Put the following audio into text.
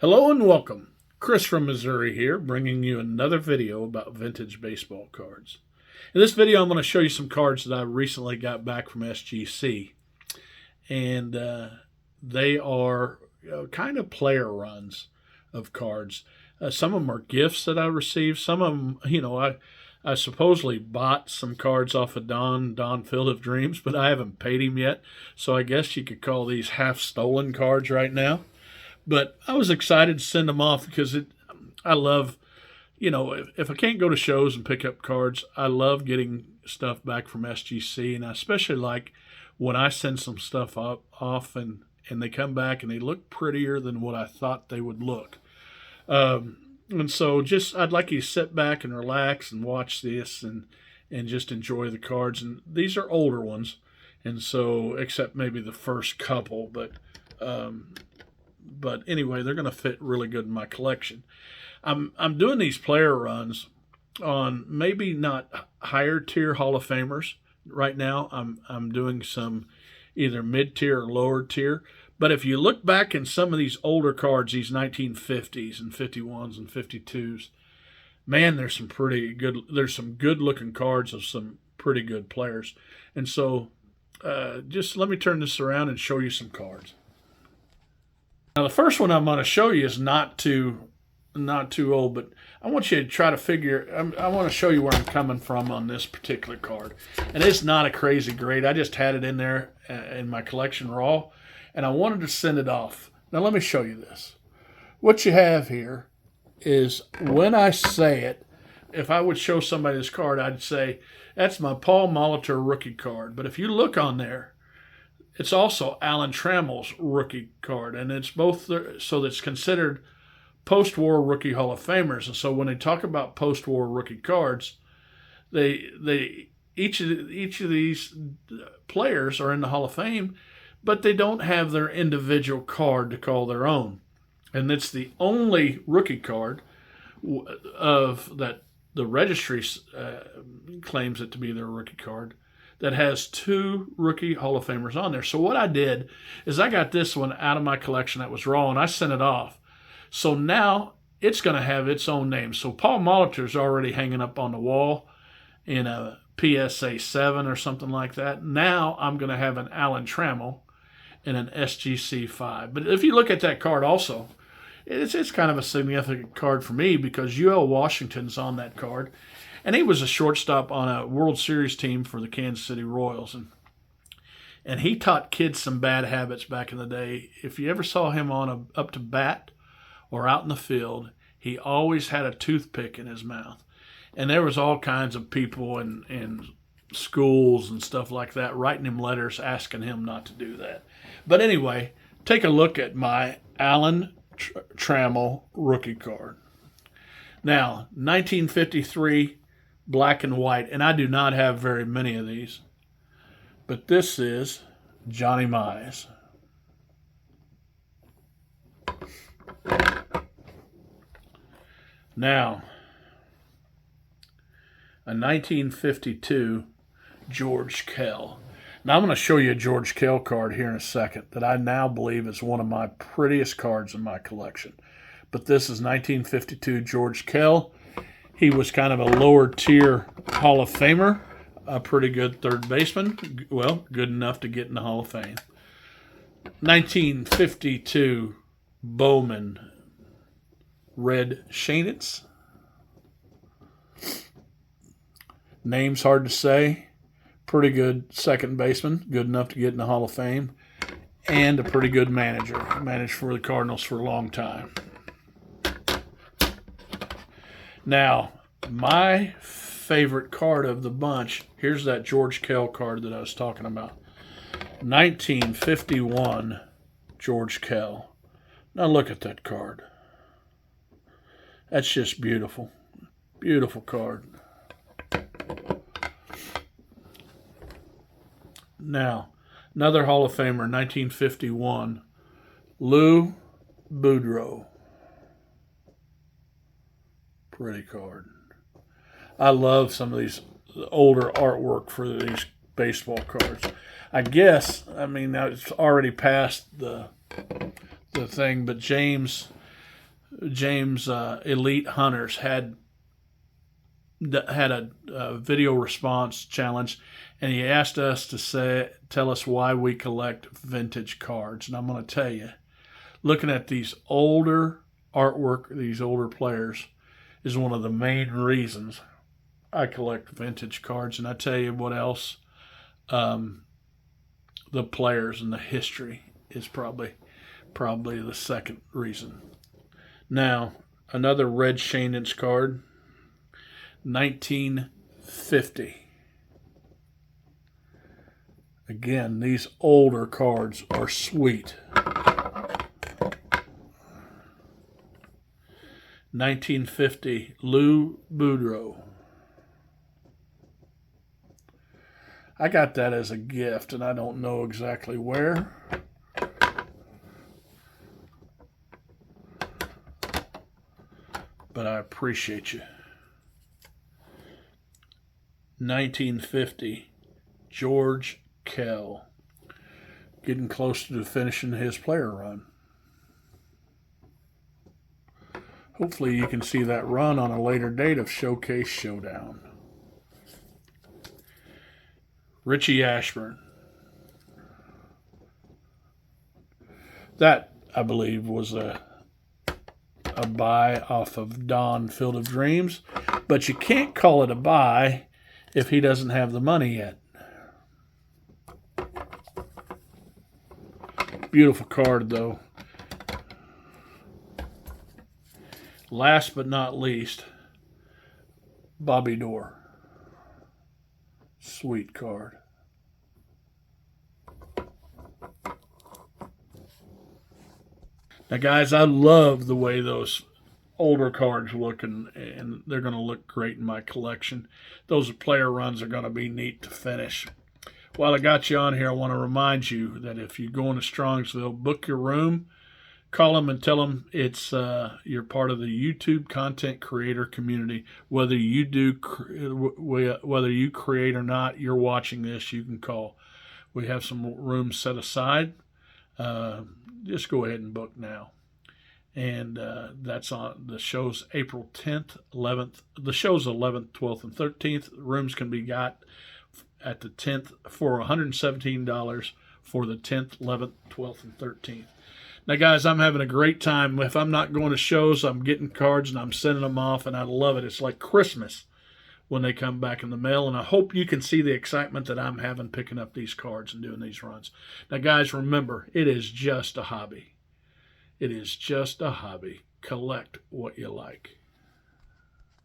Hello and welcome. Chris from Missouri here, bringing you another video about vintage baseball cards. In this video, I'm going to show you some cards that I recently got back from SGC. And they are kind of player runs of cards. Some of them are gifts that I received. Some of them, I supposedly bought some cards off of Don Field of Dreams, but I haven't paid him yet. So I guess you could call these half-stolen cards right now. But I was excited to send them off because I love, if I can't go to shows and pick up cards, I love getting stuff back from SGC. And I especially like when I send some stuff off and they come back and they look prettier than what I thought they would look. And so I'd like you to sit back and relax and watch this and just enjoy the cards. And these are older ones. And so, except maybe the first couple, but anyway, they're going to fit really good in my collection. I'm doing these player runs on maybe not higher tier Hall of Famers right now. I'm doing some either mid tier or lower tier. But if you look back in some of these older cards, these 1950s and 51s and 52s, man, there's some good looking cards of some pretty good players. And so just let me turn this around and show you some cards. Now, the first one I'm going to show you is not too old, but I want you to try to I want to show you where I'm coming from on this particular card. And it's not a crazy grade. I just had it in there in my collection raw, and I wanted to send it off. Now, let me show you this. What you have here is when I say it, if I would show somebody this card, I'd say, that's my Paul Molitor rookie card. But if you look on there, it's also Alan Trammell's rookie card, and it's both so that's considered post-war rookie Hall of Famers. And so when they talk about post-war rookie cards, each of these players are in the Hall of Fame, but they don't have their individual card to call their own. And it's the only rookie card of that the registry claims it to be their rookie card that has two rookie Hall of Famers on there. So what I did is I got this one out of my collection that was raw, and I sent it off. So now it's going to have its own name. So Paul Molitor's already hanging up on the wall in a PSA 7 or something like that. Now I'm going to have an Alan Trammell and an SGC 5. But if you look at that card also, it's kind of a significant card for me because UL Washington's on that card. And he was a shortstop on a World Series team for the Kansas City Royals. And he taught kids some bad habits back in the day. If you ever saw him up to bat or out in the field, he always had a toothpick in his mouth. And there was all kinds of people in schools and stuff like that writing him letters asking him not to do that. But anyway, take a look at my Alan Trammell rookie card. Now, 1953, black and white, and I do not have very many of these, but this is Johnny Mize. Now, a 1952 George Kell. Now, I'm going to show you a George Kell card here in a second that I now believe is one of my prettiest cards in my collection. But this is 1952 George Kell. He was kind of a lower tier Hall of Famer, a pretty good third baseman. Well, good enough to get in the Hall of Fame. 1952 Bowman Red Shanitz. Name's hard to say. Pretty good second baseman, good enough to get in the Hall of Fame, and a pretty good manager. Managed for the Cardinals for a long time. Now, my favorite card of the bunch, here's that George Kell card that I was talking about. 1951 George Kell. Now look at that card. That's just beautiful. Beautiful card. Now, another Hall of Famer, 1951, Lou Boudreau. Pretty card. I love some of these older artwork for these baseball cards. I guess, I mean, now it's already past the thing, but James James Elite Hunters had a video response challenge, and he asked us to tell us why we collect vintage cards. And I'm going to tell you, looking at these older artwork, these older players, is one of the main reasons I collect vintage cards. And I tell you what else, the players and the history is probably the second reason. Now, another red Shannon's card, 1950. Again, these older cards are sweet. 1950, Lou Boudreau. I got that as a gift, and I don't know exactly where. But I appreciate you. 1950, George Kell. Getting close to finishing his player run. Hopefully you can see that run on a later date of Showcase Showdown. Richie Ashburn. That, I believe, was a buy off of Don Field of Dreams, but you can't call it a buy if he doesn't have the money yet. Beautiful card, though. Last but not least, Bobby Dorr. Sweet card. Now, guys, I love the way those older cards look, and they're going to look great in my collection. Those player runs are going to be neat to finish. While I got you on here, I want to remind you that if you're going to Strongsville, book your room. Call them and tell them it's you're part of the YouTube content creator community. Whether you create or not, you're watching this, you can call. We have some rooms set aside. Just go ahead and book now. And that's on the show's April 10th, 11th. The show's 11th, 12th, and 13th. Rooms can be got at the 10th for $117 for the 10th, 11th, 12th, and 13th. Now, guys, I'm having a great time. If I'm not going to shows, I'm getting cards and I'm sending them off, and I love it. It's like Christmas when they come back in the mail, and I hope you can see the excitement that I'm having picking up these cards and doing these runs. Now, guys, remember, it is just a hobby. It is just a hobby. Collect what you like.